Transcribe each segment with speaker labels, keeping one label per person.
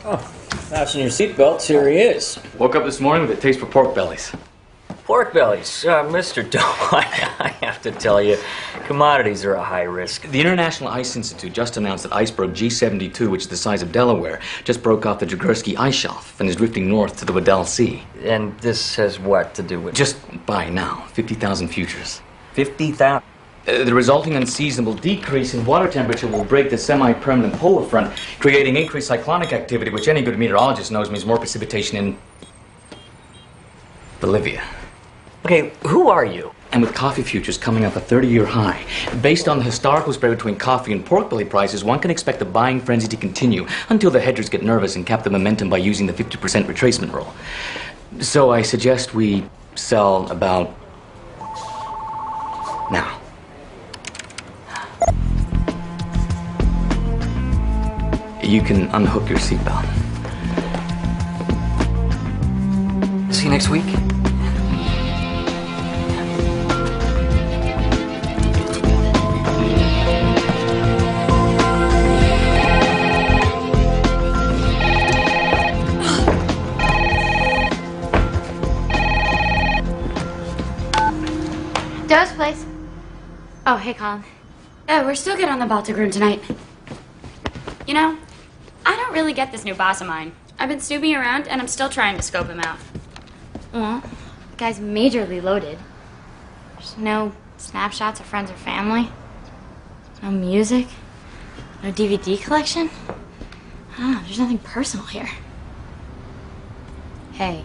Speaker 1: Oh, fasten your seatbelts. Here he is.
Speaker 2: Woke up this morning with a taste for pork bellies.
Speaker 1: Pork bellies. Mr. Doe, I have to tell you, commodities are a high risk.
Speaker 2: The International Ice Institute just announced that iceberg G72, which is the size of Delaware, just broke off the Jagursky ice shelf and is drifting north to the Weddell Sea.
Speaker 1: And this has what to do with...
Speaker 2: Just buy now, 50,000 futures.
Speaker 1: 50,000?
Speaker 2: The resulting unseasonable decrease in water temperature will break the semi-permanent polar front, creating increased cyclonic activity, which any good meteorologist knows means more precipitation in Bolivia.
Speaker 1: Okay, who are you?
Speaker 2: And with coffee futures coming up a 30-year high, based on the historical spread between coffee and pork belly prices, one can expect the buying frenzy to continue until the hedgers get nervous and cap the momentum by using the 50% retracement rule. So I suggest we sell about now. You can unhook your seatbelt.
Speaker 1: See you next week.
Speaker 3: Doe's place. Oh, hey, Colin.
Speaker 4: We're still good on the Baltic room tonight. You know, I don't really get this new boss of mine. I've been snooping around, and I'm still trying to scope him out.
Speaker 3: Well, the guy's majorly loaded. There's no snapshots of friends or family. No music. No DVD collection. I don't know, there's nothing personal here.
Speaker 4: Hey,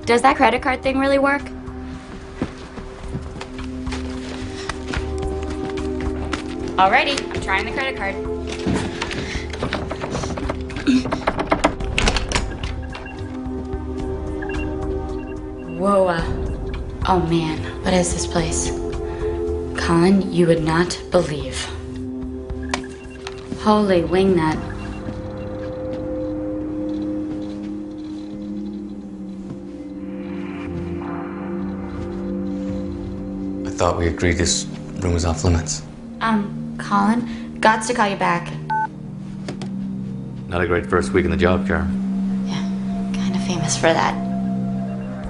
Speaker 4: does that credit card thing really work? Alrighty, I'm trying the credit card. Whoa, oh man, what is this place? Colin, you would not believe. Holy wingnut.
Speaker 2: I thought we agreed this room was off limits.
Speaker 4: Colin, gots to call you back.
Speaker 2: Not a great first week in the job, Karen.
Speaker 3: Yeah, kind of famous for that.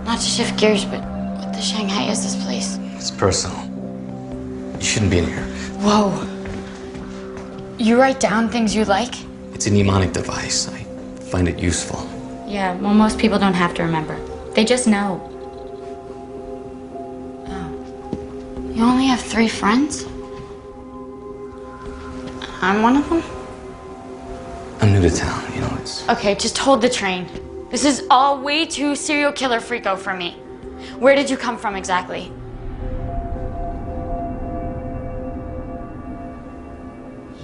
Speaker 3: Not to shift gears, but what the Shanghai is this place?
Speaker 2: It's personal. You shouldn't be in here.
Speaker 4: Whoa. You write down things you like?
Speaker 2: It's a mnemonic device. I find it useful.
Speaker 4: Yeah, well, most people don't have to remember. They just know.
Speaker 3: You only have 3 friends? I'm one of them?
Speaker 2: I'm new to town, you know, it's...
Speaker 4: Okay, just hold the train. This is all way too serial killer freako for me. Where did you come from exactly?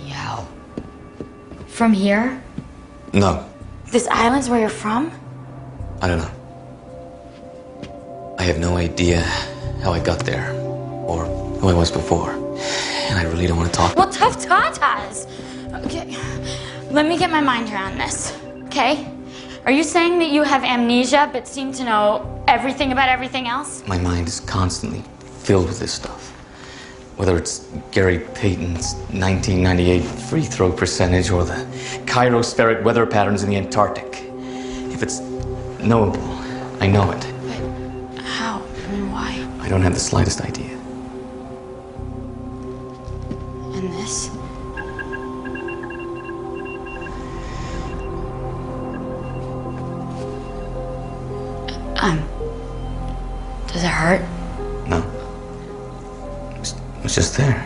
Speaker 4: Yo. From here?
Speaker 2: No,
Speaker 4: This island's where you're from?
Speaker 2: I don't know. I have no idea how I got there, or who I was before. And I really don't want to talk.
Speaker 4: Well, tough tatas. Okay, let me get my mind around this, okay? Are you saying that you have amnesia but seem to know everything about everything else?
Speaker 2: My mind is constantly filled with this stuff. Whether it's Gary Payton's 1998 free throw percentage or the chirospheric weather patterns in the Antarctic. If it's knowable, I know it.
Speaker 4: But how and why?
Speaker 2: I don't have the slightest idea.
Speaker 4: And this? Does it hurt?
Speaker 2: No. It's just there.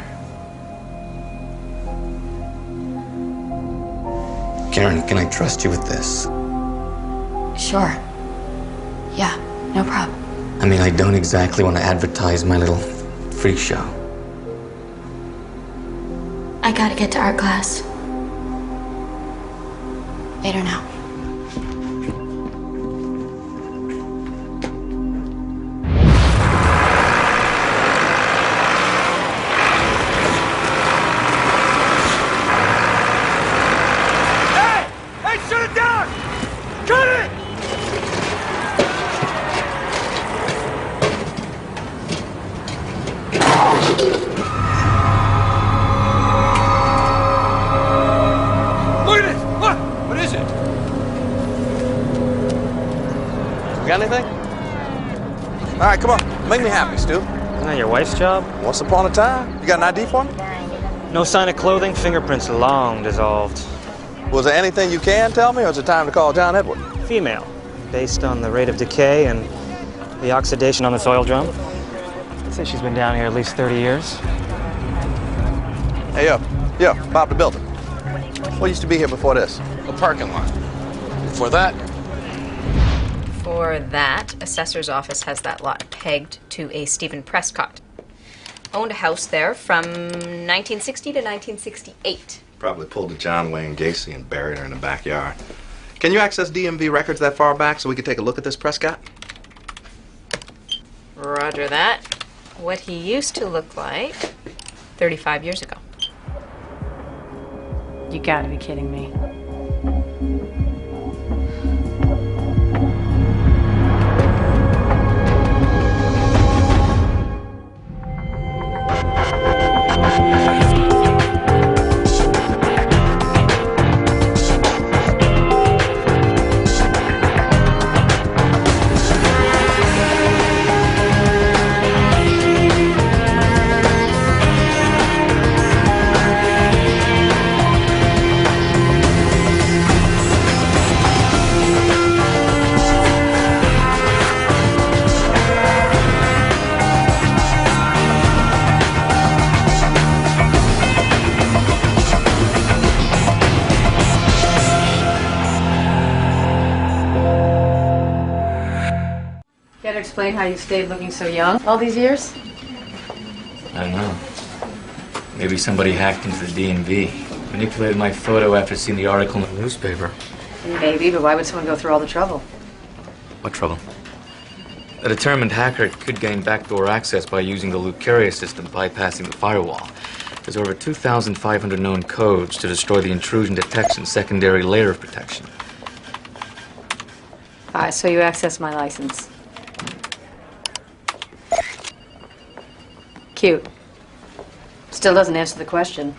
Speaker 2: Karen, can I trust you with this?
Speaker 4: Sure. Yeah, no problem.
Speaker 2: I mean, I don't exactly want to advertise my little freak show.
Speaker 4: I gotta get to art class. Later now.
Speaker 5: What is it? Got anything? All right, come on. Make me happy, Stu.
Speaker 6: Isn't that your wife's job?
Speaker 5: Once upon a time. You got an ID for me?
Speaker 6: No sign of clothing, fingerprints long dissolved.
Speaker 5: Was there anything you can tell me, or is it time to call John Edward?
Speaker 6: Female, based on the rate of decay and the oxidation on the soil drum. I'd say she's been down here at least 30 years.
Speaker 5: Hey, yo, Bob the Builder. What used to be here before this?
Speaker 7: A parking lot. For that,
Speaker 8: For that, assessor's office has that lot pegged to a Stephen Prescott. Owned a house there from 1960 to 1968.
Speaker 5: Probably pulled a John Wayne Gacy and buried her in the backyard. Can you access DMV records that far back so we can take a look at this Prescott?
Speaker 8: Roger that. What he used to look like 35 years ago.
Speaker 9: You gotta be kidding me. Care to explain how you stayed looking so young all these years?
Speaker 2: I don't know. Maybe somebody hacked into the DMV, manipulated my photo after seeing the article in the newspaper.
Speaker 9: Maybe, but why would someone go through all the trouble?
Speaker 2: What trouble? A determined hacker could gain backdoor access by using the Lucaria system, bypassing the firewall. There's over 2,500 known codes to destroy the intrusion detection secondary layer of protection.
Speaker 9: All right, so you accessed my license. Cute. Still doesn't answer the question.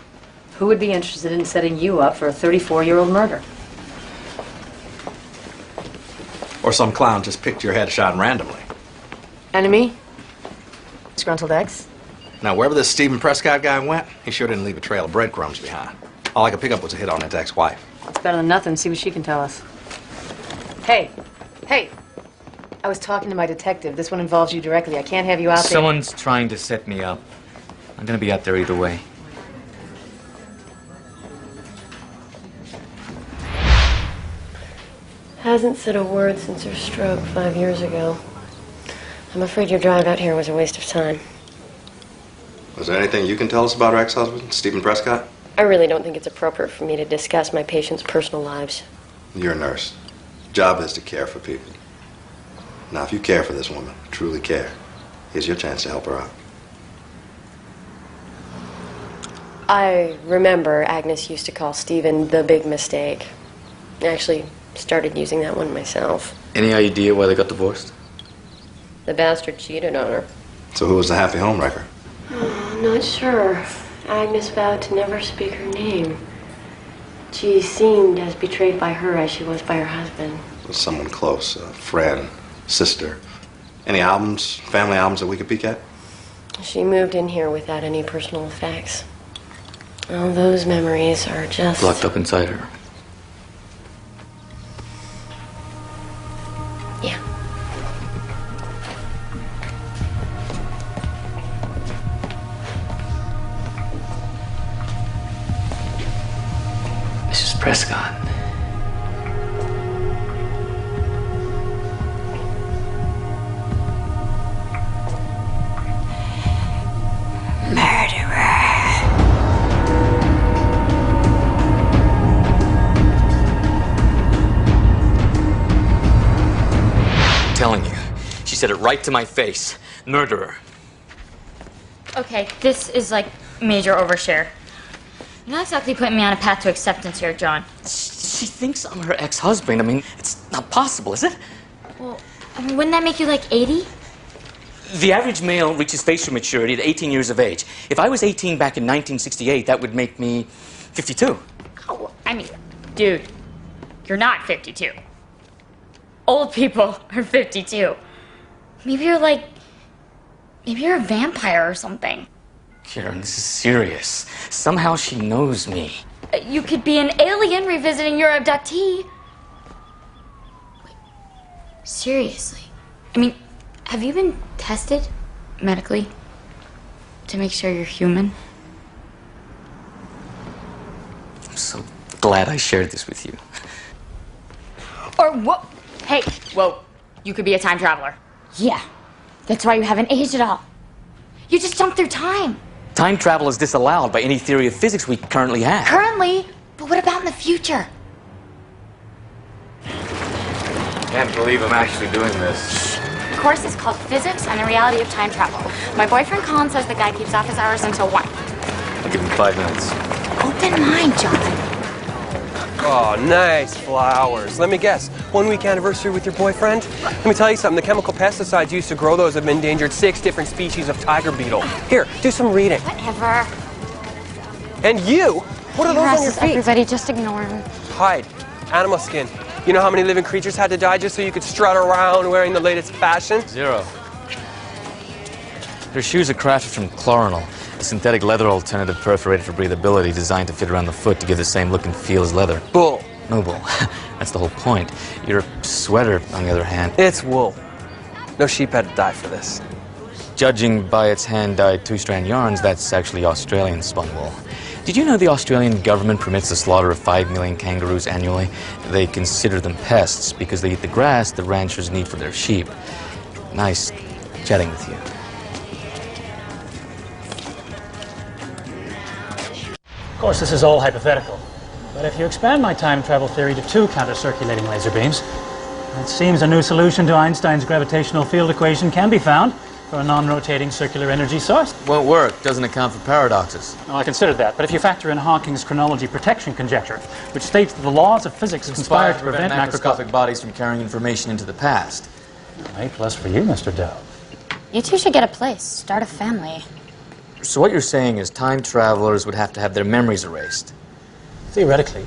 Speaker 9: Who would be interested in setting you up for a 34-year-old murder?
Speaker 5: Or some clown just picked your headshot randomly.
Speaker 9: Enemy? Disgruntled ex?
Speaker 5: Now, wherever this Stephen Prescott guy went, he sure didn't leave a trail of breadcrumbs behind. All I could pick up was a hit on his ex-wife.
Speaker 9: It's better than nothing. See what she can tell us. Hey! Hey! I was talking to my detective. This one involves you directly. I can't have you out there.
Speaker 2: Someone's trying to set me up. I'm gonna be out there either way.
Speaker 10: Hasn't said a word since her stroke 5 years ago. I'm afraid your drive out here was a waste of time.
Speaker 5: Was there anything you can tell us about her ex-husband, Stephen Prescott?
Speaker 10: I really don't think it's appropriate for me to discuss my patients' personal lives.
Speaker 5: You're a nurse. Job is to care for people. Now, if you care for this woman, truly care, here's your chance to help her out.
Speaker 10: I remember Agnes used to call Stephen the big mistake. I actually started using that one myself.
Speaker 2: Any idea why they got divorced?
Speaker 10: The bastard cheated on her.
Speaker 5: So who was the happy homewrecker?
Speaker 10: Oh, not sure. Agnes vowed to never speak her name. She seemed as betrayed by her as she was by her husband.
Speaker 5: Was someone close, a friend, sister? Any albums, family albums that we could peek at?
Speaker 10: She moved in here without any personal effects. All those memories are just...
Speaker 2: Locked up inside her.
Speaker 10: Yeah.
Speaker 2: Mrs. Prescott. Telling you. She said it right to my face. Murderer.
Speaker 4: Okay, this is like major overshare. You're not exactly putting me on a path to acceptance here, John.
Speaker 2: She thinks I'm her ex-husband. I mean, it's not possible, is it?
Speaker 4: Well, I mean, wouldn't that make you like 80?
Speaker 2: The average male reaches facial maturity at 18 years of age. If I was 18 back in 1968, that would make me 52.
Speaker 4: Oh, I mean, dude, you're not 52. old people are 52. Maybe you're like... Maybe you're a vampire or something.
Speaker 2: Karen, this is serious. Somehow she knows me.
Speaker 4: You could be an alien revisiting your abductee. Wait, seriously? I mean, have you been tested medically to make sure you're human?
Speaker 2: I'm so glad I shared this with you.
Speaker 4: Or what? Hey, whoa. You could be a time traveler. Yeah. That's why you haven't aged at all. You just jumped through time.
Speaker 2: Time travel is disallowed by any theory of physics we currently have.
Speaker 4: Currently? But what about in the future?
Speaker 11: Can't believe I'm actually doing this.
Speaker 4: The course is called Physics and the Reality of Time Travel. My boyfriend Colin says the guy keeps office hours until 1.
Speaker 11: I'll give him 5 minutes.
Speaker 4: Open mind, John.
Speaker 12: Oh, nice flowers. Let me guess, 1 week anniversary with your boyfriend? Let me tell you something, the chemical pesticides used to grow those have endangered 6 different species of tiger beetle. Here, do some reading.
Speaker 4: Whatever.
Speaker 12: And you? What are those on your feet?
Speaker 4: Everybody, just ignore him.
Speaker 12: Hide. Animal skin. You know how many living creatures had to die just so you could strut around wearing the latest fashion?
Speaker 11: 0. Her shoes are crafted from chloranol, a synthetic leather alternative perforated for breathability designed to fit around the foot to give the same look and feel as leather.
Speaker 12: Bull.
Speaker 11: No bull. That's the whole point. Your sweater, on the other hand...
Speaker 12: It's wool. No sheep had to die for this.
Speaker 11: Judging by its hand-dyed 2-strand yarns, that's actually Australian spun wool. Did you know the Australian government permits the slaughter of 5 million kangaroos annually? They consider them pests because they eat the grass the ranchers need for their sheep. Nice chatting with you.
Speaker 13: Of course, this is all hypothetical. But if you expand my time travel theory to 2 counter-circulating laser beams, it seems a new solution to Einstein's gravitational field equation can be found for a non-rotating circular energy source.
Speaker 11: Won't work. Doesn't account for paradoxes.
Speaker 13: Well, I considered that, but if you factor in Hawking's chronology protection conjecture, which states that the laws of physics conspire to prevent
Speaker 11: macroscopic bodies from carrying information into the past.
Speaker 13: A+ for you, Mr. Dove.
Speaker 4: You two should get a place. Start a family.
Speaker 11: So what you're saying is time travelers would have to have their memories erased.
Speaker 13: Theoretically,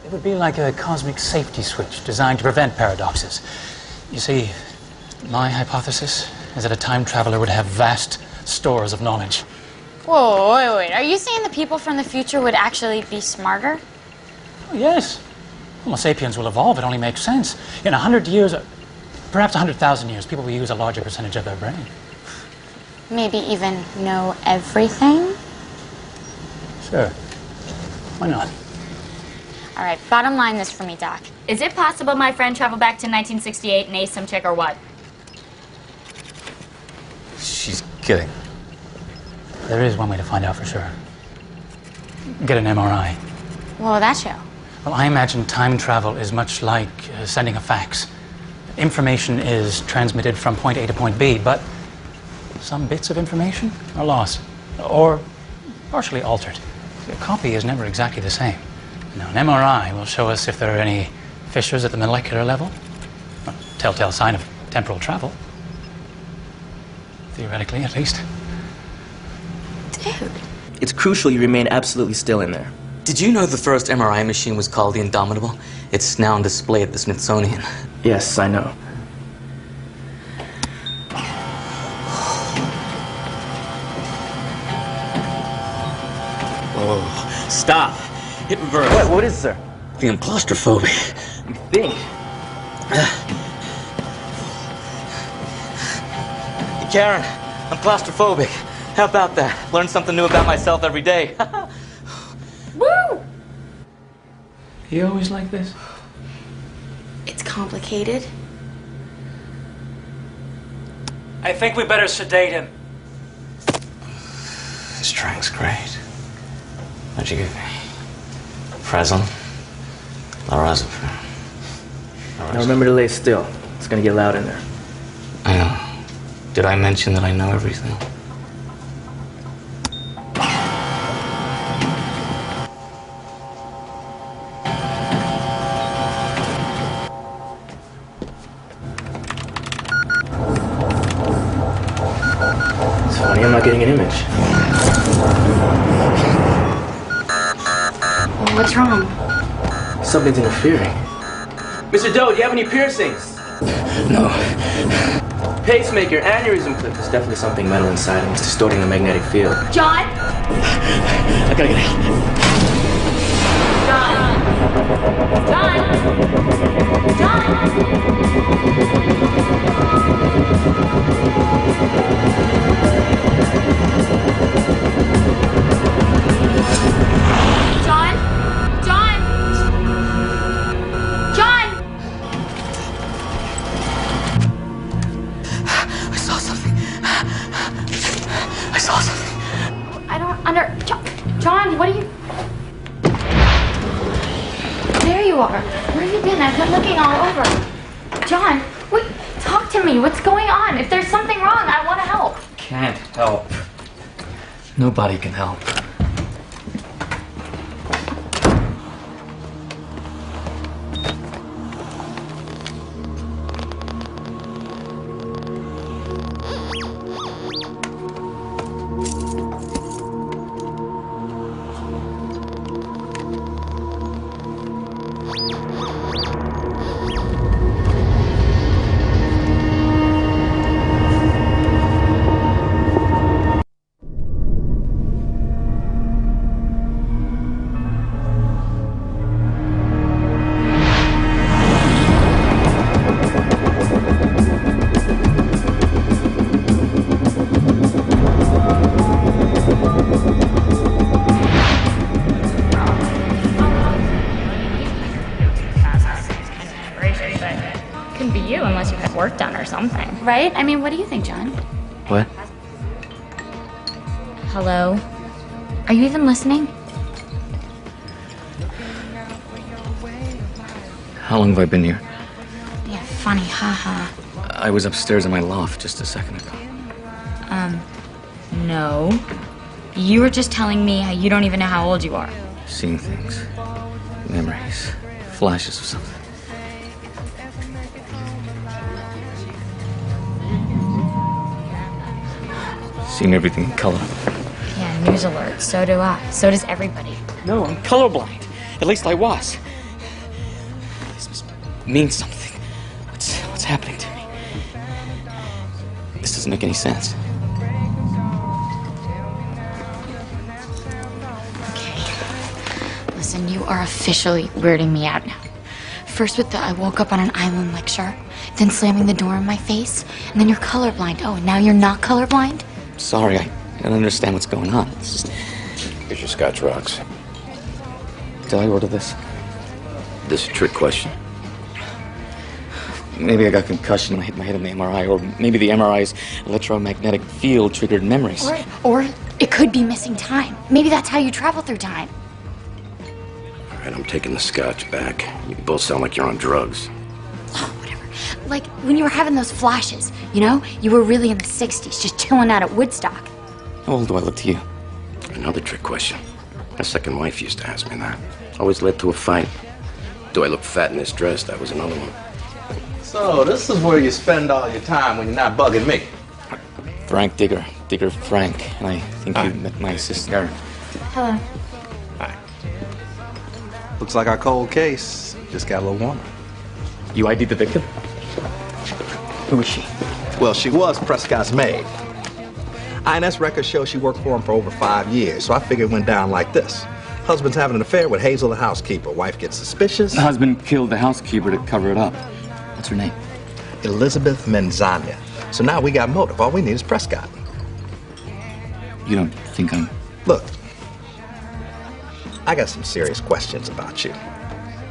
Speaker 13: it would be like a cosmic safety switch designed to prevent paradoxes. You see, my hypothesis is that a time traveler would have vast stores of knowledge.
Speaker 4: Whoa, wait. Are you saying the people from the future would actually be smarter?
Speaker 13: Oh, yes. Homo sapiens will evolve. It only makes sense. In 100 years, perhaps 100,000 years, people will use a larger percentage of their brain.
Speaker 4: Maybe even know everything?
Speaker 13: Sure. Why not?
Speaker 4: All right, bottom line this for me, Doc. Is it possible my friend traveled back to 1968 and aced some chick or what?
Speaker 11: She's kidding.
Speaker 13: There is one way to find out for sure. Get an MRI.
Speaker 4: What will that show?
Speaker 13: Well, I imagine time travel is much like sending a fax. Information is transmitted from point A to point B, but some bits of information are lost or partially altered. A copy is never exactly the same. Now, an MRI will show us if there are any fissures at the molecular level, a telltale sign of temporal travel. Theoretically, at least.
Speaker 4: Dude.
Speaker 14: It's crucial you remain absolutely still in there.
Speaker 2: Did you know the first MRI machine was called the Indomitable? It's now on display at the Smithsonian.
Speaker 14: Yes, I know.
Speaker 2: Whoa, stop. Hit reverse.
Speaker 14: What is, sir?
Speaker 2: I'm claustrophobic.
Speaker 14: You think?
Speaker 2: Karen, I'm claustrophobic. How about that? Learn something new about myself every day.
Speaker 4: Woo!
Speaker 13: You always like this?
Speaker 10: It's complicated.
Speaker 13: I think we better sedate him.
Speaker 11: This drink's great. What'd you give me? Frazzle? Lorazepam.
Speaker 14: Now remember to lay still. It's gonna get loud in there.
Speaker 11: I know. Did I mention that I know everything?
Speaker 14: It's funny, I'm not getting an image.
Speaker 10: What's wrong?
Speaker 14: Something's interfering. Mr. Doe, do you have any piercings?
Speaker 2: No. Pacemaker, aneurysm clip. There's definitely something metal inside him. It's distorting the magnetic field.
Speaker 4: John?
Speaker 2: I gotta get help.
Speaker 4: John, what are you... There you are. Where have you been? I've been looking all over. John, wait, talk to me. What's going on? If there's something wrong, I want to help.
Speaker 2: Can't help. Nobody can help.
Speaker 4: Couldn't be you unless you had work done or something, right? I mean, what do you think, John?
Speaker 2: What?
Speaker 4: Hello? Are you even listening?
Speaker 2: How long have I been here?
Speaker 4: Yeah, funny, haha.
Speaker 2: I was upstairs in my loft just a second ago.
Speaker 4: No. You were just telling me how you don't even know how old you are.
Speaker 2: Seeing things. Memories. Flashes of something. Seeing everything in color.
Speaker 4: Yeah, news alert. So do I. So does everybody.
Speaker 2: No, I'm colorblind. At least I was. This must mean something. What's happening to me? This doesn't make any sense.
Speaker 4: Listen, you are officially weirding me out now. First with the I woke up on an island like shark, then slamming the door in my face, and then you're colorblind. Oh, and now you're not colorblind?
Speaker 2: Sorry, I don't understand what's going on. It's just...
Speaker 15: Here's your Scotch rocks.
Speaker 2: Did I order this?
Speaker 15: This is a trick question.
Speaker 2: Maybe I got concussion when I hit my head in the MRI, or maybe the MRI's electromagnetic field triggered memories.
Speaker 4: Or it could be missing time. Maybe that's how you travel through time.
Speaker 15: All right, I'm taking the Scotch back. You both sound like you're on drugs.
Speaker 4: Like when you were having those flashes, you know? You were really in the 60s, just chilling out at Woodstock.
Speaker 2: How old do I look to you?
Speaker 15: Another trick question. My second wife used to ask me that. Always led to a fight. Do I look fat in this dress? That was another one.
Speaker 5: So, this is where you spend all your time when you're not bugging me.
Speaker 2: Frank Digger. Digger Frank. And I think you met my sister.
Speaker 4: Hello.
Speaker 5: Looks like our cold case just got a little warmer.
Speaker 2: You ID'd the victim? Who was she?
Speaker 5: Well, she was Prescott's maid. INS records show she worked for him for over 5 years, so I figured it went down like this. Husband's having an affair with Hazel, the housekeeper. Wife gets suspicious.
Speaker 2: The husband killed the housekeeper to cover it up. What's her name?
Speaker 5: Elizabeth Menzania. So now we got motive. All we need is Prescott.
Speaker 2: You don't think I'm...
Speaker 5: Look, I got some serious questions about you.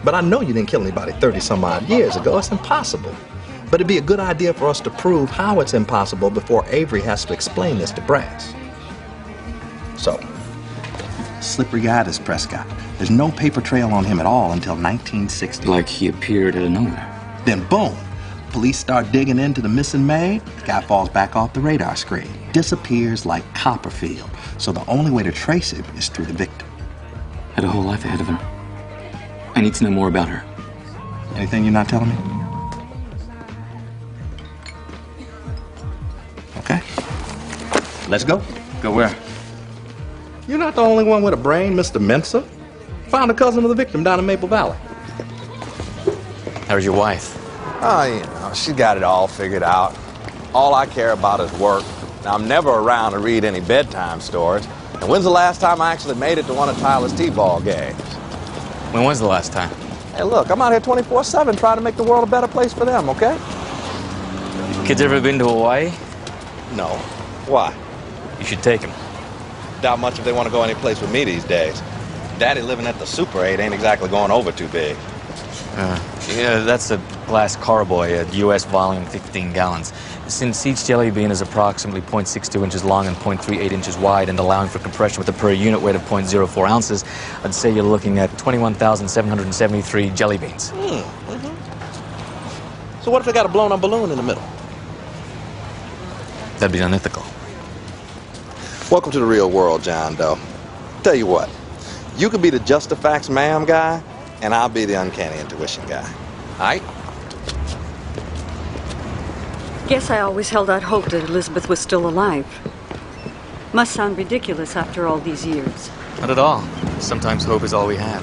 Speaker 5: But I know you didn't kill anybody 30-some-odd years ago. It's impossible. But it'd be a good idea for us to prove how it's impossible before Avery has to explain this to Brass. So, slippery guy, this Prescott. There's no paper trail on him at all until 1960.
Speaker 2: Like he appeared out of nowhere.
Speaker 5: Then boom, police start digging into the missing maid. The guy falls back off the radar screen. Disappears like Copperfield. So the only way to trace him is through the victim.
Speaker 2: Had a whole life ahead of her. I need to know more about her.
Speaker 5: Anything you're not telling me? Okay. Let's go.
Speaker 2: Go where?
Speaker 5: You're not the only one with a brain, Mr. Mensa. Found a cousin of the victim down in Maple Valley.
Speaker 11: How's your wife?
Speaker 5: Oh, you know, she got it all figured out. All I care about is work. Now, I'm never around to read any bedtime stories. And when's the last time I actually made it to one of Tyler's T-ball games?
Speaker 11: When was the last time?
Speaker 5: Hey, look, I'm out here 24/7 trying to make the world a better place for them, okay?
Speaker 11: Kids ever been to Hawaii?
Speaker 5: No. Why?
Speaker 11: You should take them.
Speaker 5: Doubt much if they want to go any place with me these days. Daddy living at the Super 8 ain't exactly going over too big.
Speaker 11: Yeah, that's a glass carboy, a U.S. volume, 15 gallons. Since each jelly bean is approximately 0.62 inches long and 0.38 inches wide and allowing for compression with a per unit weight of 0.04 ounces, I'd say you're looking at 21,773 jelly beans.
Speaker 5: So what if they got a blown-up balloon in the middle?
Speaker 11: That'd be unethical.
Speaker 5: Welcome to the real world, John Doe. Tell you what, you could be the Just the Facts ma'am guy, and I'll be the uncanny intuition guy. All right?
Speaker 16: Guess I always held out hope that Elizabeth was still alive. Must sound ridiculous after all these years.
Speaker 11: Not at all. Sometimes hope is all we have.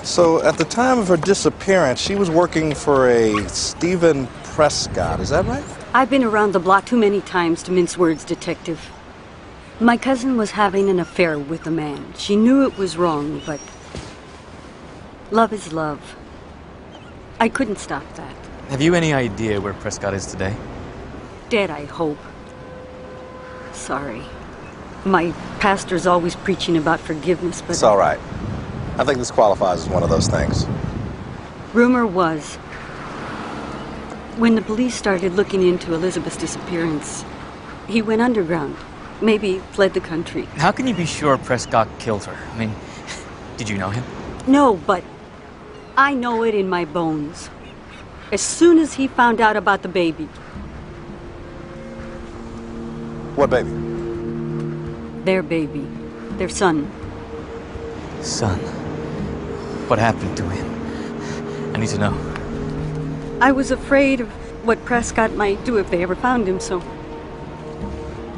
Speaker 5: So at the time of her disappearance, she was working for a Stephen Prescott, is that right?
Speaker 16: I've been around the block too many times to mince words, Detective. My cousin was having an affair with a man. She knew it was wrong, but love is love. I couldn't stop that.
Speaker 11: Have you any idea where Prescott is today?
Speaker 16: Dead, I hope. Sorry. My pastor's always preaching about forgiveness, but...
Speaker 5: It's all right. I think this qualifies as one of those things.
Speaker 16: Rumor was, when the police started looking into Elizabeth's disappearance, he went underground. Maybe fled the country.
Speaker 11: How can you be sure Prescott killed her? I mean, did you know him?
Speaker 16: No, but I know it in my bones. As soon as he found out about the baby.
Speaker 5: What baby?
Speaker 16: Their baby. Their son.
Speaker 11: Son. What happened to him? I need to know.
Speaker 16: I was afraid of what Prescott might do if they ever found him, so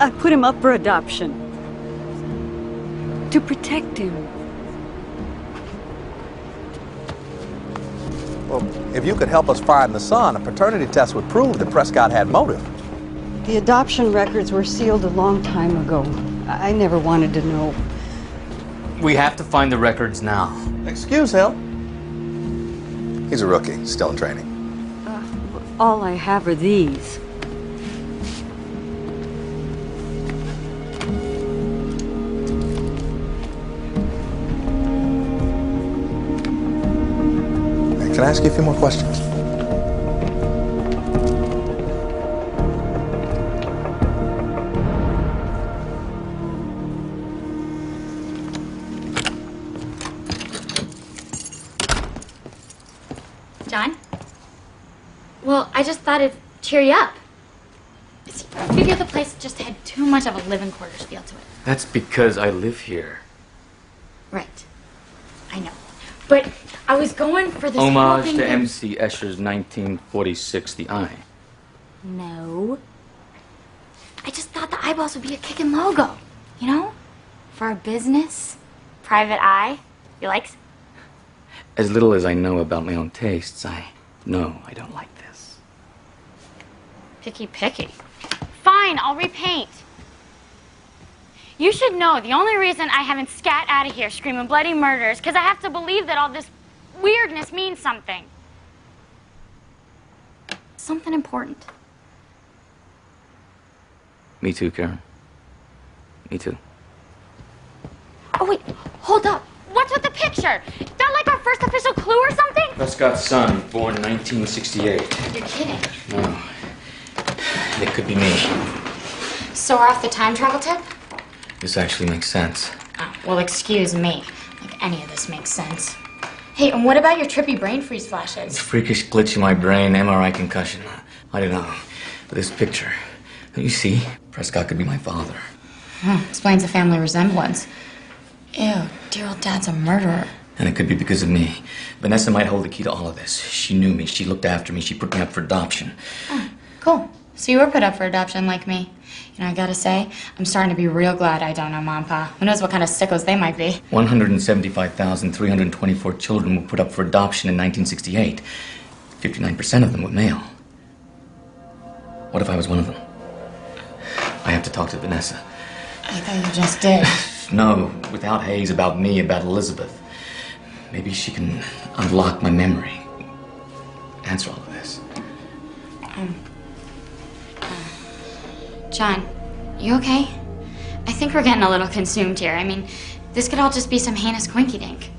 Speaker 16: I put him up for adoption. To protect him.
Speaker 5: Well, if you could help us find the son, a paternity test would prove that Prescott had motive.
Speaker 16: The adoption records were sealed a long time ago. I never wanted to know.
Speaker 11: We have to find the records now.
Speaker 5: Excuse him. He's a rookie, still in training.
Speaker 16: All I have are these.
Speaker 5: Can I ask you a few more questions?
Speaker 4: John? Well, I just thought it'd cheer you up. I figure the place just had too much of a living quarters feel to it.
Speaker 2: That's because I live here.
Speaker 4: Right. I know. But I was going for this whole
Speaker 2: Homage
Speaker 4: thing
Speaker 2: to
Speaker 4: that-
Speaker 2: M.C. Escher's 1946 The Eye.
Speaker 4: No. I just thought the eyeballs would be a kickin' logo. You know? For a business. Private eye. You like?
Speaker 2: As little as I know about my own tastes, I know I don't like this.
Speaker 3: Picky. Fine, I'll repaint. You should know the only reason I haven't scat out of here screaming bloody murder is because I have to believe that all this weirdness means something.
Speaker 4: Something important.
Speaker 2: Me too, Karen. Me too.
Speaker 4: Oh, wait. Hold up.
Speaker 3: What's with the picture? Is that like our first official clue or something?
Speaker 2: Prescott's son, born in 1968.
Speaker 4: You're kidding.
Speaker 2: No. It could be me.
Speaker 4: So we're off the time travel tip?
Speaker 2: This actually makes sense.
Speaker 4: Oh, well, excuse me. Like any of this makes sense. Hey, and what about your trippy brain freeze flashes?
Speaker 2: It's a freakish glitch in my brain, MRI concussion. I don't know. But this picture, don't you see? Prescott could be my father.
Speaker 4: Explains the family resemblance. Ew, dear old dad's a murderer.
Speaker 2: And it could be because of me. Vanessa might hold the key to all of this. She knew me. She looked after me. She put me up for adoption.
Speaker 4: Oh, cool. So you were put up for adoption like me. You know, I gotta say, I'm starting to be real glad I don't know Mom and Pa. Who knows what kind of sickos they might be.
Speaker 2: 175,324 children were put up for adoption in 1968. 59% of them were male. What if I was one of them? I have to talk to Vanessa.
Speaker 3: I thought you just did.
Speaker 2: No, without Hayes, about me, about Elizabeth. Maybe she can unlock my memory. Answer all of this.
Speaker 3: John, you okay? I think we're getting a little consumed here. I mean, this could all just be some heinous coinky-dink.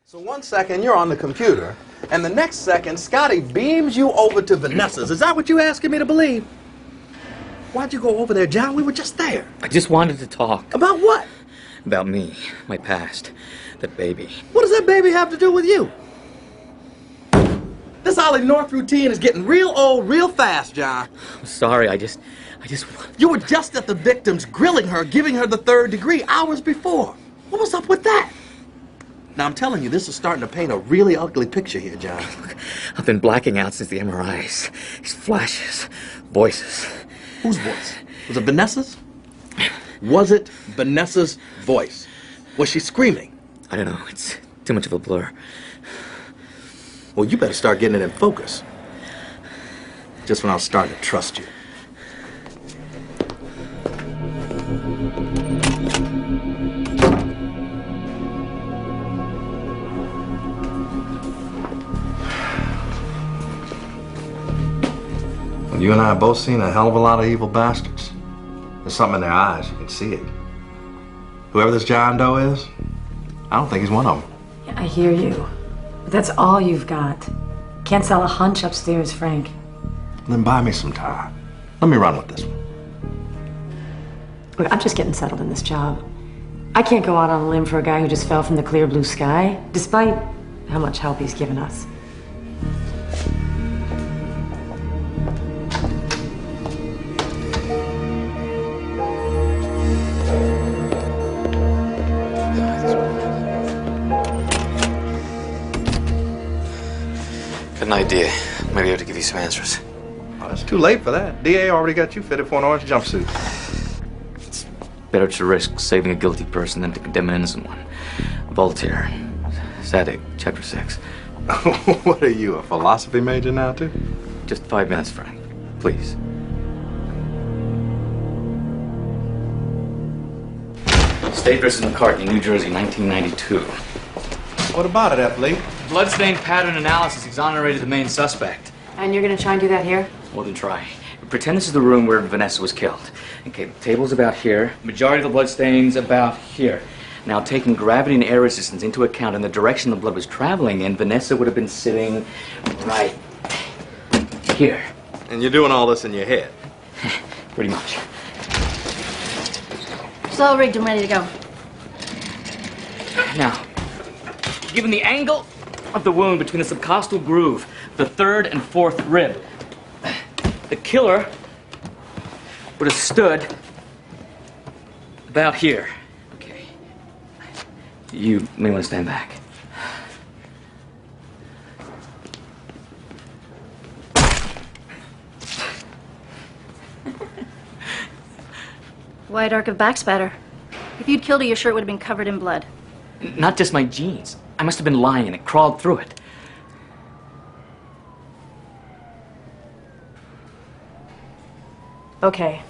Speaker 5: So 1 second you're on the computer, and the next second Scotty beams you over to Vanessa's. Is that what you asking me to believe? Why'd you go over there, John? We were just there.
Speaker 2: I just wanted to talk.
Speaker 5: About what?
Speaker 2: About me, my past, that baby.
Speaker 5: What does that baby have to do with you? This Ollie North routine is getting real old real fast, John.
Speaker 2: I'm sorry, I just...
Speaker 5: You were just at the victims, grilling her, giving her the 3rd degree hours before. What was up with that? Now, I'm telling you, this is starting to paint a really ugly picture here, John.
Speaker 2: I've been blacking out since the MRIs. These flashes, voices.
Speaker 5: Whose voice? Was it Vanessa's? Was it Vanessa's voice? Was she screaming?
Speaker 2: I don't know. It's too much of a blur.
Speaker 5: Well, you better start getting it in focus. Just when I was starting to trust you. Well, you and I have both seen a hell of a lot of evil bastards. There's something in their eyes. You can see it. Whoever this John Doe is, I don't think he's one of them.
Speaker 9: Yeah, I hear you. But that's all you've got. Can't sell a hunch upstairs, Frank.
Speaker 5: Then buy me some time. Let me run with this one.
Speaker 9: Look, I'm just getting settled in this job. I can't go out on a limb for a guy who just fell from the clear blue sky, despite how much help he's given us.
Speaker 11: Got an idea. Maybe able to give you some answers.
Speaker 5: Oh, it's too late for that. DA already got you fitted for an orange jumpsuit.
Speaker 2: It's better to risk saving a guilty person than to condemn an innocent one. Voltaire. Zadig, chapter 6.
Speaker 5: What are you, a philosophy major now, too?
Speaker 2: Just 5 minutes, Frank. Please. State versus McCartney, New Jersey, 1992.
Speaker 5: What about it, F.
Speaker 2: Bloodstain pattern analysis exonerated the main suspect.
Speaker 9: And you're gonna try and do that here?
Speaker 2: More than try. Pretend this is the room where Vanessa was killed. Okay, the table's about here. Majority of the bloodstains about here. Now, taking gravity and air resistance into account and the direction the blood was traveling in, Vanessa would have been sitting right here.
Speaker 5: And you're doing all this in your head?
Speaker 2: Pretty much.
Speaker 17: It's all rigged and ready to go.
Speaker 2: Now, given the angle of the wound between the subcostal groove, the 3rd and 4th rib, the killer would have stood about here. Okay. You may want to stand back.
Speaker 17: Wide arc of back spatter. If you'd killed her, your shirt would have been covered in blood.
Speaker 2: Not just my jeans. I must have been lying and it crawled through it.
Speaker 9: Okay.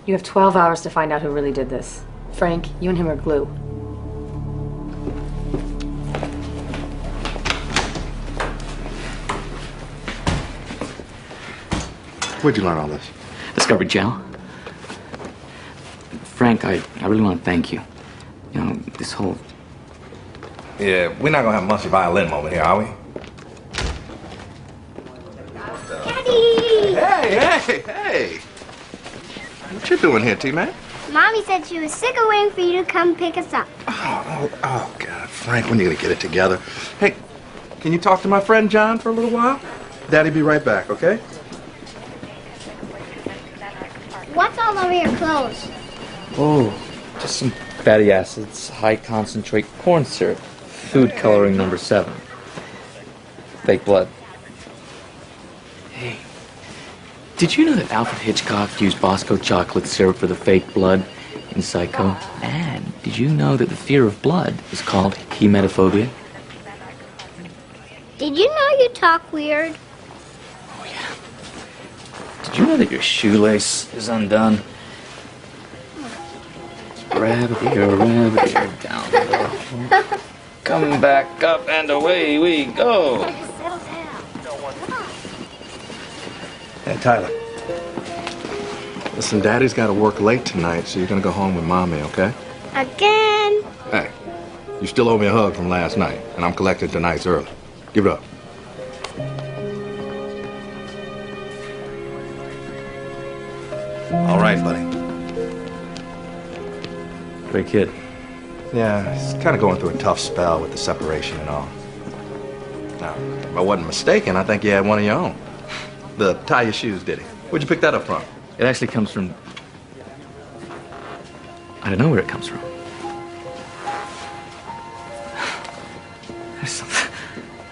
Speaker 9: You have 12 hours to find out who really did this. Frank, you and him are glue.
Speaker 5: Where'd you learn all this?
Speaker 2: Discovery Channel. Frank, I really want to thank you. You know, this whole...
Speaker 5: Yeah, we're not gonna have a musty violin moment here, are we?
Speaker 18: Daddy!
Speaker 5: Hey! What you doing here, T-Man?
Speaker 18: Mommy said she was sick of waiting for you to come pick us up.
Speaker 5: Oh, God. Frank, when are you gonna get it together? Hey, can you talk to my friend John for a little while? Daddy be right back, okay?
Speaker 18: What's all over your clothes?
Speaker 14: Oh, just some fatty acids, high concentrate corn syrup, food coloring number 7. Fake blood.
Speaker 2: Hey, did you know that Alfred Hitchcock used Bosco chocolate syrup for the fake blood in Psycho? And did you know that the fear of blood is called hematophobia?
Speaker 18: Did you know you talk weird?
Speaker 2: Did you know that your shoelace is undone? Rabbit ear, down below. Come back up and away we go.
Speaker 5: Hey, Tyler. Listen, Daddy's got to work late tonight, so you're gonna go home with Mommy, okay?
Speaker 18: Again?
Speaker 5: Hey, you still owe me a hug from last night, and I'm collecting tonight's early. Give it up. All right, buddy.
Speaker 2: Great kid.
Speaker 5: Yeah, he's kind of going through a tough spell with the separation and all. Now, if I wasn't mistaken, I think you had one of your own. The tie your shoes, did he? Where'd you pick that up from?
Speaker 2: It actually comes from... I don't know where it comes from.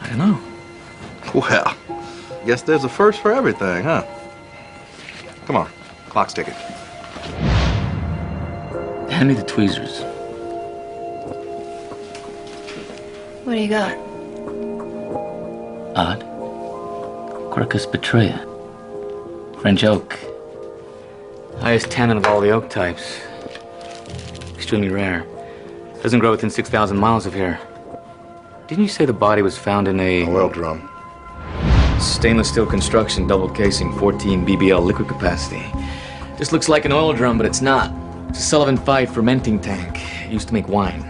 Speaker 2: I don't know.
Speaker 5: Well, guess there's a first for everything, huh? Come on, clock's ticking.
Speaker 2: Hand me the tweezers.
Speaker 10: What do you got?
Speaker 2: Odd. Quercus petrea. French oak. Highest tannin of all the oak types. Extremely rare. Doesn't grow within 6,000 miles of here. Didn't you say the body was found in a...
Speaker 5: oil drum.
Speaker 2: Stainless steel construction, double casing, 14 BBL liquid capacity. This looks like an oil drum, but it's not. It's a Sullivan Five fermenting tank. It used to make wine.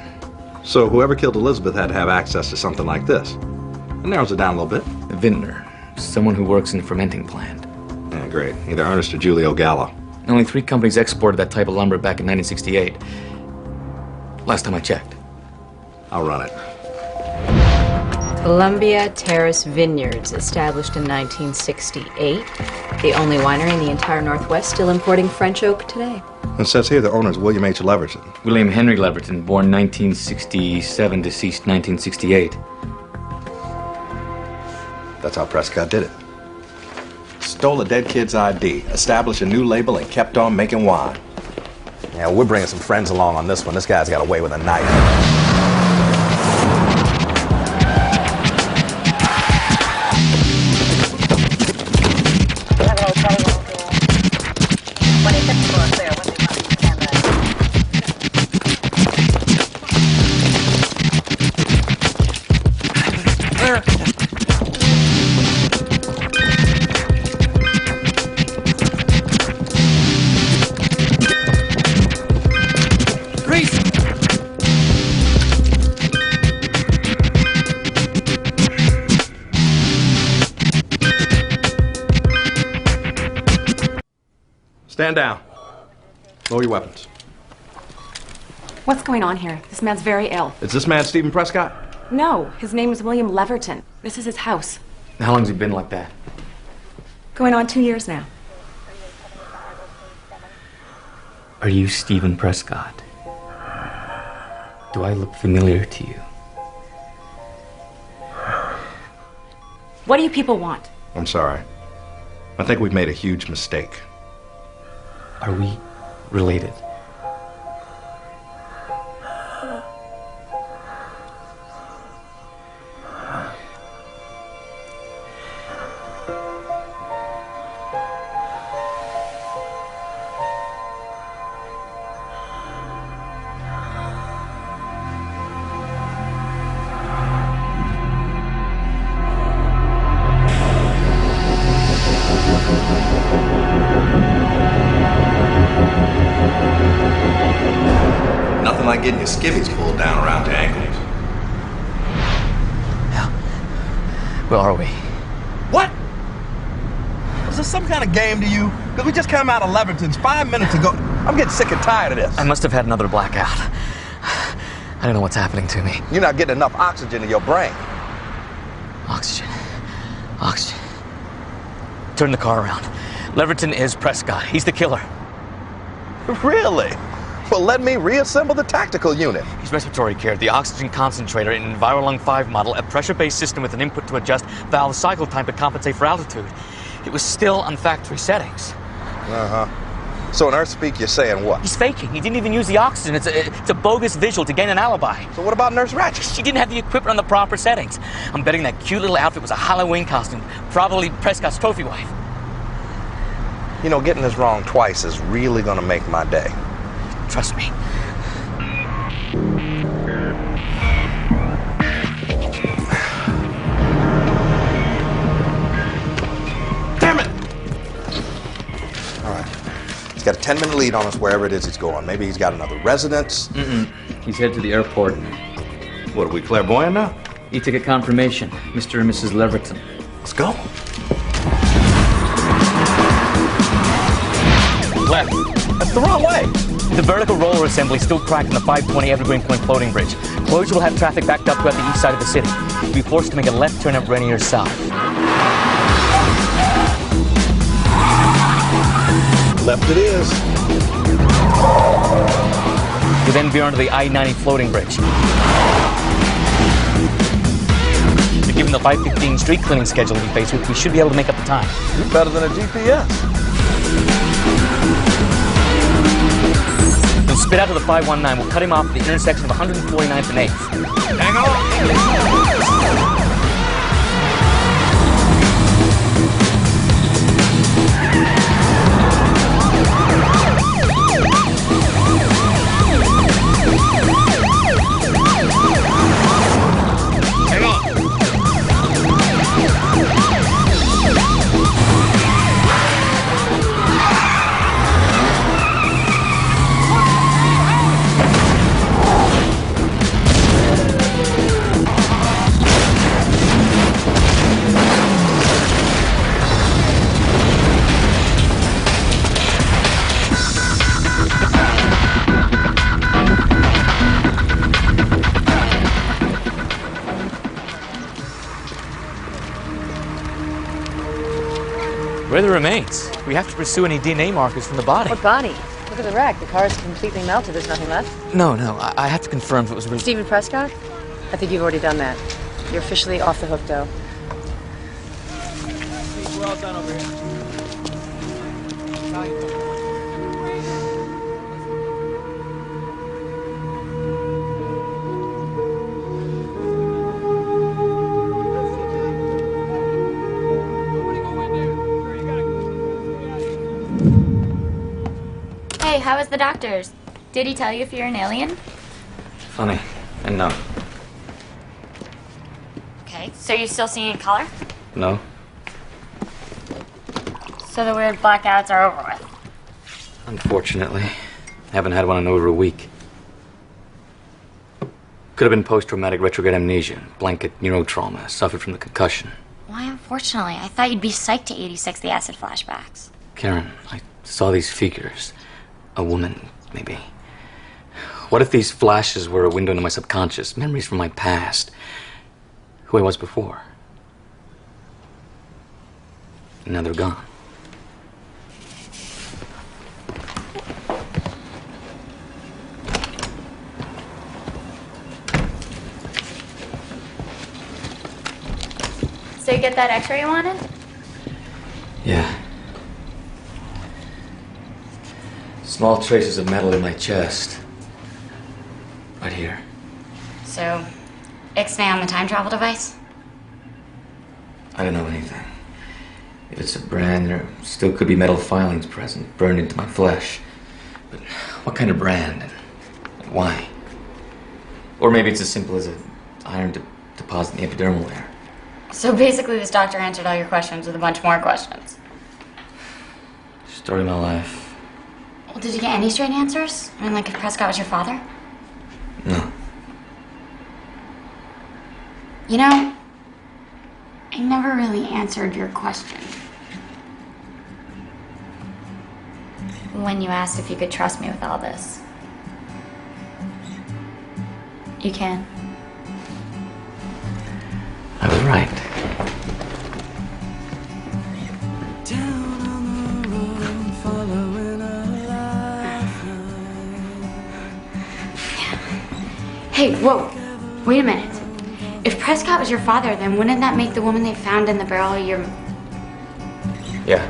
Speaker 5: So whoever killed Elizabeth had to have access to something like this. It narrows it down a little bit.
Speaker 2: A vintner. Someone who works in a fermenting plant.
Speaker 5: Yeah, great. Either Ernest or Julio Gallo.
Speaker 2: Only 3 companies exported that type of lumber back in 1968. Last time I checked.
Speaker 5: I'll run it.
Speaker 8: Columbia Terrace Vineyards, established in 1968. The only winery in the entire Northwest still importing French oak today.
Speaker 5: It says here the owner is William H. Leverton.
Speaker 2: William Henry Leverton, born 1967, deceased 1968.
Speaker 5: That's how Prescott did it. Stole a dead kid's ID, established a new label, and kept on making wine. Yeah, we're bringing some friends along on this one. This guy's got away with a knife. Stand down. Lower your weapons.
Speaker 9: What's going on here? This man's very ill.
Speaker 5: Is this man Stephen Prescott?
Speaker 9: No, his name is William Leverton. This is his house.
Speaker 2: How long's he been like that?
Speaker 9: Going on 2 years now.
Speaker 2: Are you Stephen Prescott? Do I look familiar to you?
Speaker 9: What do you people want?
Speaker 5: I'm sorry. I think we've made a huge mistake.
Speaker 2: Are we related?
Speaker 5: nothing like getting your skivvies pulled down around your ankles.
Speaker 11: Where are we?
Speaker 5: What? Is this some kind of game to you? Because we just came out of Leverton's 5 minutes ago. I'm getting sick and tired of this.
Speaker 11: I must have had another blackout. I don't know what's happening to me.
Speaker 5: You're not getting enough oxygen in your brain.
Speaker 11: Oxygen. Oxygen. Turn the car around. Leverton is Prescott. He's the killer.
Speaker 5: Really? Well, let me reassemble the tactical unit.
Speaker 11: He's respiratory care, the oxygen concentrator in EnviroLung 5 model, a pressure-based system with an input to adjust valve cycle time to compensate for altitude. It was still on factory settings.
Speaker 5: Uh-huh. So in Earth speak, you're saying what?
Speaker 11: He's faking. He didn't even use the oxygen. It's a bogus visual to gain an alibi.
Speaker 5: So what about Nurse Ratched?
Speaker 11: She didn't have the equipment on the proper settings. I'm betting that cute little outfit was a Halloween costume, probably Prescott's trophy wife.
Speaker 5: You know, getting this wrong twice is really gonna make my day.
Speaker 11: Trust me.
Speaker 5: Damn it! All right. He's got a 10-minute lead on us wherever it is he's going. Maybe he's got another residence.
Speaker 2: He's headed to the airport.
Speaker 5: What, are we clairvoyant now?
Speaker 2: E-ticket confirmation. Mr. and Mrs. Leverton.
Speaker 5: Let's go.
Speaker 11: Left.
Speaker 5: That's the wrong way.
Speaker 11: The vertical roller assembly still cracked in the 520 Evergreen Point floating bridge. Closure will have traffic backed up throughout the east side of the city. You'll be forced to make a left turn at Rainier South.
Speaker 5: Left it is.
Speaker 11: You'll then veer onto the I-90 floating bridge. But given the 5:15 street cleaning schedule we face with, we should be able to make up the time.
Speaker 5: You're better than a GPS.
Speaker 11: We'll spit out to the 519. We'll cut him off at the intersection of 149th and 8th.
Speaker 5: Hang on.
Speaker 11: Hang on. Where are the remains? We have to pursue any DNA markers from the body.
Speaker 9: What body? Look at the wreck. The car is completely melted. There's nothing left.
Speaker 11: No, I have to confirm if it was really...
Speaker 9: Stephen Prescott? I think you've already done that. You're officially off the hook, though.
Speaker 12: We're all done over here.
Speaker 4: Hey, how was the doctor's? Did he tell you if you're an alien?
Speaker 2: Funny. And no.
Speaker 3: Okay, so you're still seeing in color?
Speaker 2: No.
Speaker 3: So the weird blackouts are over with.
Speaker 2: Unfortunately. Haven't had one in over a week. Could have been post-traumatic retrograde amnesia, blanket neurotrauma, suffered from the concussion.
Speaker 3: Why, unfortunately? I thought you'd be psyched to 86 the acid flashbacks.
Speaker 2: Karen, I saw these figures. A woman, maybe. What if these flashes were a window into my subconscious, memories from my past, who I was before? And now they're gone.
Speaker 4: So you get that x-ray you wanted?
Speaker 2: Yeah. Small traces of metal in my chest. Right here.
Speaker 3: So, ixnay on the time travel device?
Speaker 2: I don't know anything. If it's a brand, there still could be metal filings present, burned into my flesh. But what kind of brand? And why? Or maybe it's as simple as an iron deposit in the epidermal layer.
Speaker 3: So basically this doctor answered all your questions with a bunch more questions.
Speaker 2: Story of my life.
Speaker 3: Well, did you get any straight answers? I mean, like if Prescott was your father?
Speaker 4: You know, I never really answered your question. When you asked if you could trust me with all this. You can.
Speaker 2: I was right.
Speaker 4: Hey, whoa. Wait a minute. If Prescott was your father, then wouldn't that make the woman they found in the barrel your...
Speaker 2: Yeah.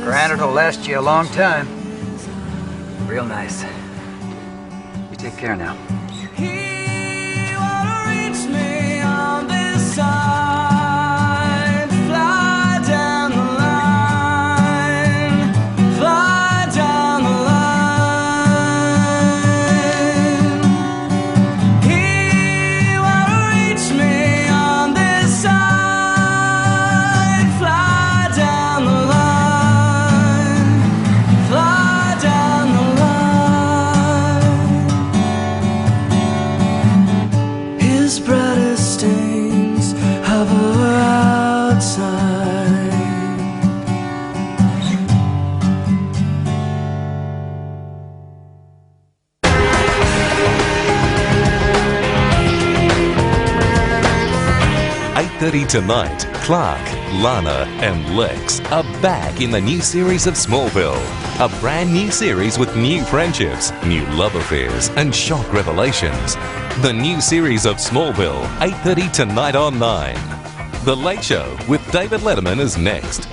Speaker 19: Granted, it'll last you a long time. Real nice. You take care now.
Speaker 20: Tonight, Clark, Lana, and Lex are back in the new series of Smallville. A brand new series with new friendships, new love affairs, and shock revelations. The new series of Smallville, 8:30 tonight on 9. The Late Show with David Letterman is next.